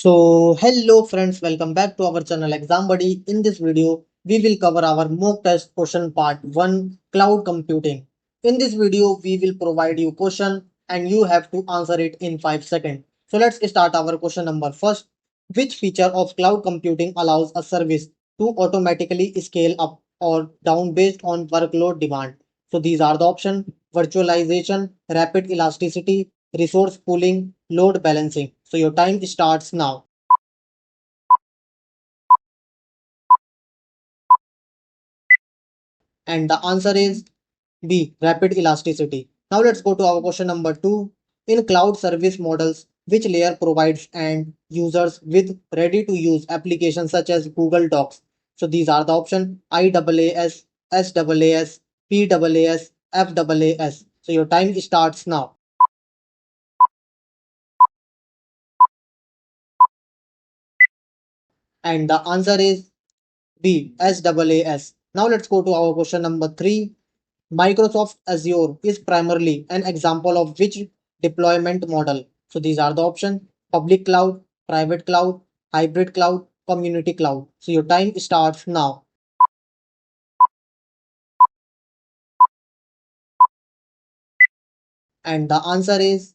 Hello friends, welcome back to our channel Exam Buddy. In this video, we will cover our mock test question part 1 cloud computing. In this video, we will provide you question and you have to answer it in 5 seconds. So let's start our question number first. Which feature of cloud computing allows a service to automatically scale up or down based on workload demand? So these are the options: virtualization, rapid elasticity, resource pooling, load balancing. So your time starts now. And the answer is B, rapid elasticity. Now let's go to our question number 2. In cloud service models, which layer provides and users with ready to use applications such as Google Docs? So these are the options: IaaS, SaaS, PaaS, FaaS. So your time starts now. And the answer is B, SaaS. Now let's go to our question number 3. Microsoft Azure is primarily an example of which deployment model? So these are the options: public cloud, private cloud, hybrid cloud, community cloud. So your time starts now. And the answer is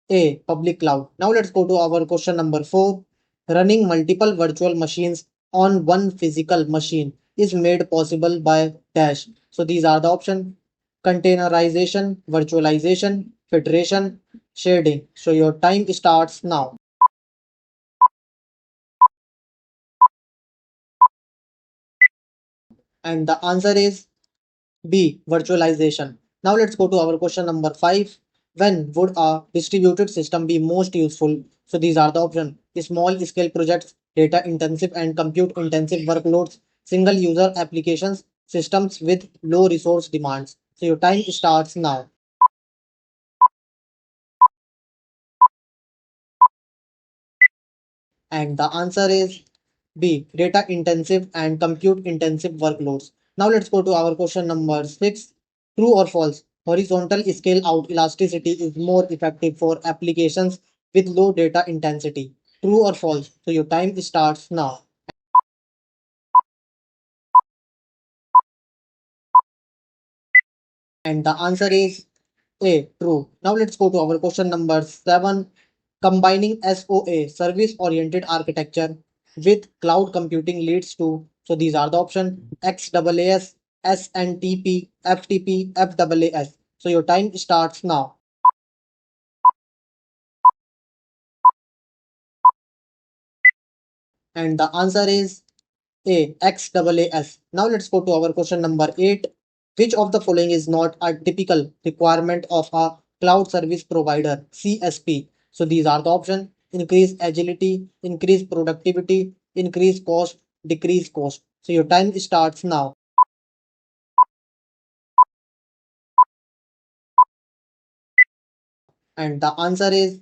A, public cloud. Now let's go to our question number 4. Running multiple virtual machines on one physical machine is made possible by dash. So these are the options: containerization, virtualization, federation, sharding. So your time starts now. And the answer is B, virtualization. Now let's go to our question number 5. When would a distributed system be most useful? So these are the options: small scale projects, data intensive and compute intensive workloads, single user applications, systems with low resource demands. So your time starts now. And the answer is B, data intensive and compute intensive workloads. Now let's go to our question number 6. True or false? Horizontal scale out elasticity is more effective for applications with low data intensity. True or false? So your time starts now. And the answer is A, true. Now let's go to our question number 7. Combining SOA, service oriented architecture, with cloud computing leads to. So these are the options: XaaS, SNTP, FTP, FaaS. So your time starts now. And the answer is A, XaaS. Now let's go to our question number 8. Which of the following is not a typical requirement of a cloud service provider, CSP? So these are the options: increase agility, increase productivity, increase cost, decrease cost. So your time starts now. And the answer is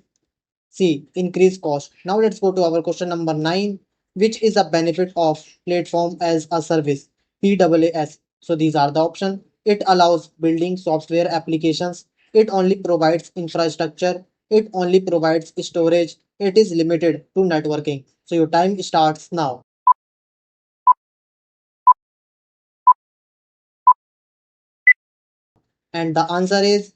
C, increase cost. Now let's go to our question number 9. Which is a benefit of platform as a service, PaaS? So these are the options: it allows building software applications, it only provides infrastructure, it only provides storage, it is limited to networking. So your time starts now. And the answer is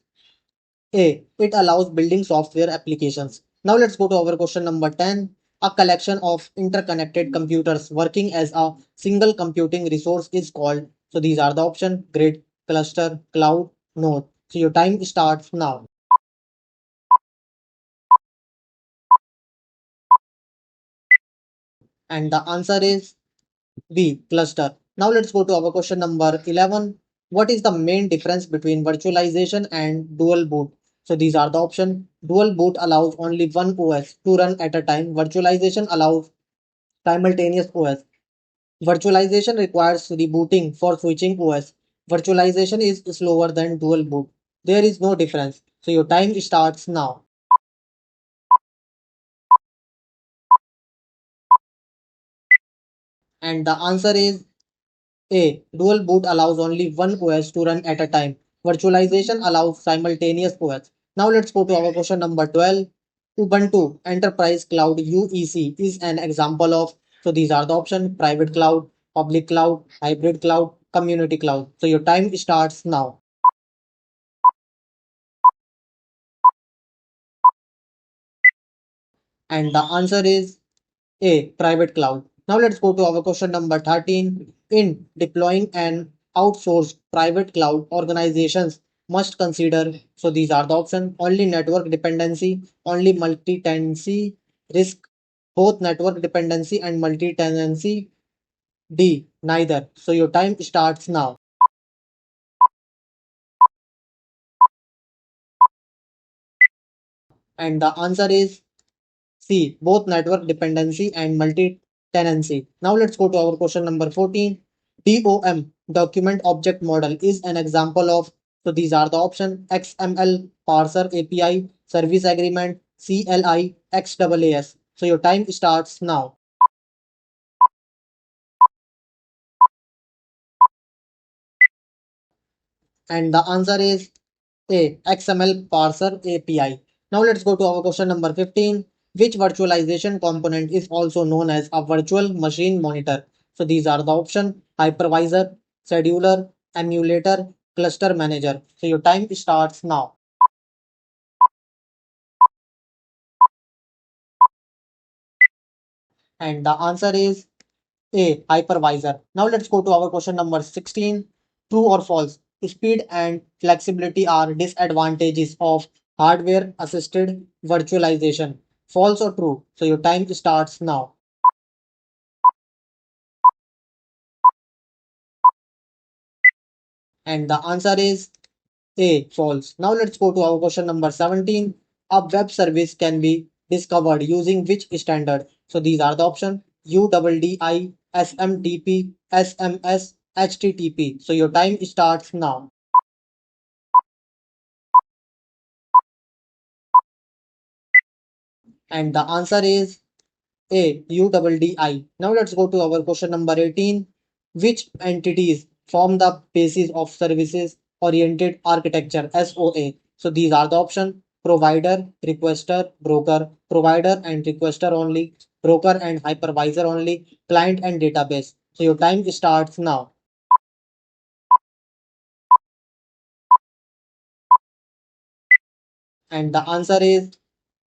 A, it allows building software applications. Now let's go to our question number 10. A collection of interconnected computers working as a single computing resource is called. So these are the options: grid, cluster, cloud, node. So your time starts now. And the answer is B, cluster. Now let's go to our question number 11. What is the main difference between virtualization and dual boot? So these are the options. Dual boot allows only one OS to run at a time. Virtualization allows simultaneous OS. Virtualization requires rebooting for switching OS. Virtualization is slower than dual boot. There is no difference. So your time starts now. And the answer is A, dual boot allows only one OS to run at a time. Virtualization allows simultaneous OS. Now let's go to our question number 12. Ubuntu Enterprise Cloud UEC is an example of. So these are the options: private cloud, public cloud, hybrid cloud, community cloud. So your time starts now. And the answer is A. Private cloud. Now let's go to our question number 13. In deploying an outsourced private cloud, organizations must consider. So these are the options: only network dependency, only multi-tenancy risk, both network dependency and multi-tenancy. D. Neither. So your time starts now. And the answer is C. Both network dependency and multi-tenancy. Now let's go to our question number 14. DOM, document object model, is an example of. So these are the options: XML, parser API, service agreement, CLI, XAAS. So your time starts now. And the answer is A. XML parser API. Now let's go to our question number 15. Which virtualization component is also known as a virtual machine monitor? So these are the options: hypervisor, scheduler, emulator, cluster manager. So your time starts now. And the answer is A. Hypervisor. Now let's go to our question number 16. True or false? Speed and flexibility are disadvantages of hardware assisted virtualization. False or true? So your time starts now. And the answer is A. False. Now let's go to our question number 17. A web service can be discovered using which standard? So these are the options: UDDI, SMTP, SMS, HTTP. So your time starts now. And the answer is A. UDDI. Now let's go to our question number 18. Which entities form the basis of services oriented architecture, SOA? So these are the options: provider, requester, broker, provider and requester only, broker and hypervisor only, client and database. So your time starts now. And the answer is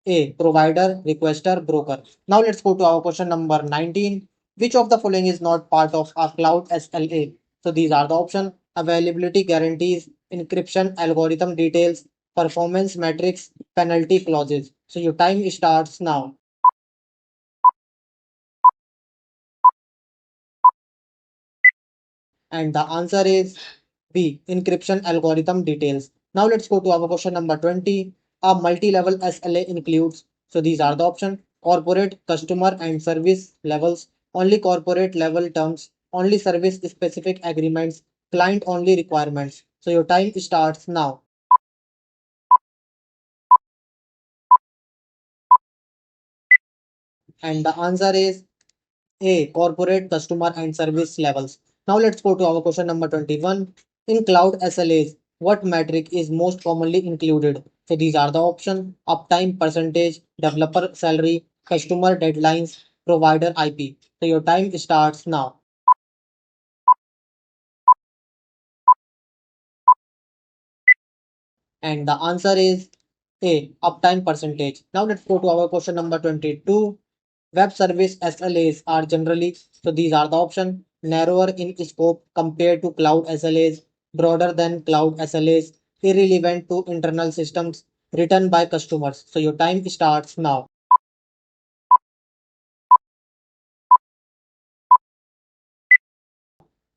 A. Provider, requester, broker. Now let's go to our question number 19. Which of the following is not part of a cloud SLA? So these are the options: availability guarantees, encryption algorithm details, performance metrics, penalty clauses. So your time starts now. And the answer is B. Encryption algorithm details. Now let's go to our question number 20. A multi-level SLA includes. So these are the options: corporate, customer and service levels, only corporate level terms, only service specific agreements, client only requirements. So your time starts now. And the answer is A. Corporate, customer and service levels. Now let's go to our question number 21. In cloud SLAs, what metric is most commonly included? So these are the options: uptime percentage, developer salary, customer deadlines, provider IP. So your time starts now. And the answer is A. Uptime percentage. Now let's go to our question number 22. Web service SLAs are generally, so these are the options: narrower in scope compared to cloud SLAs, broader than cloud SLAs, irrelevant to internal systems, written by customers. So your time starts now.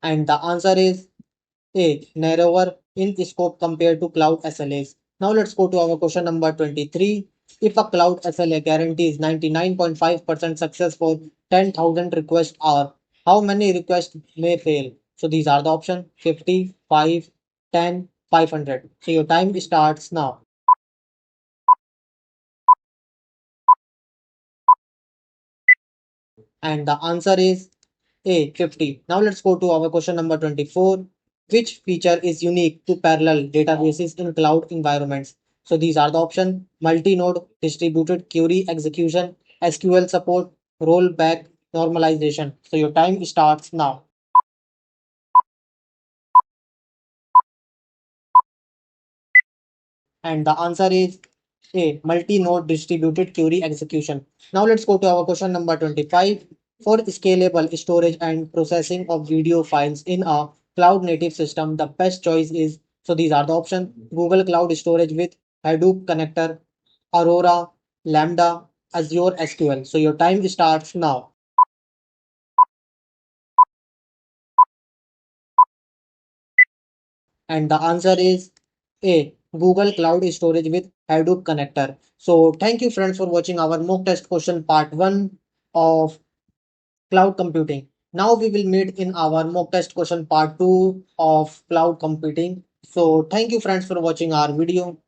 And the answer is A. Narrower in scope compared to cloud SLAs. Now let's go to our question number 23. If a cloud SLA guarantees 99.5% success for 10,000 requests hour, how many requests may fail? So these are the options: 50, 5, 10, 500. So your time starts now. And the answer is A. 50. Now let's go to our question number 24. Which feature is unique to parallel databases in cloud environments? So these are the options: multi-node, distributed query execution, SQL support, rollback, normalization. So your time starts now. And the answer is A, multi-node distributed query execution. Now let's go to our question number 25. For scalable storage and processing of video files in a cloud native system, the best choice is, so these are the options: Google Cloud Storage with Hadoop connector, Aurora, Lambda, Azure SQL. So your time starts now. And the answer is A, Google Cloud Storage with Hadoop connector. So thank you friends for watching our mock test question part 1 of cloud computing. Now we will meet in our mock test question part 2 of cloud computing. So thank you friends for watching our video.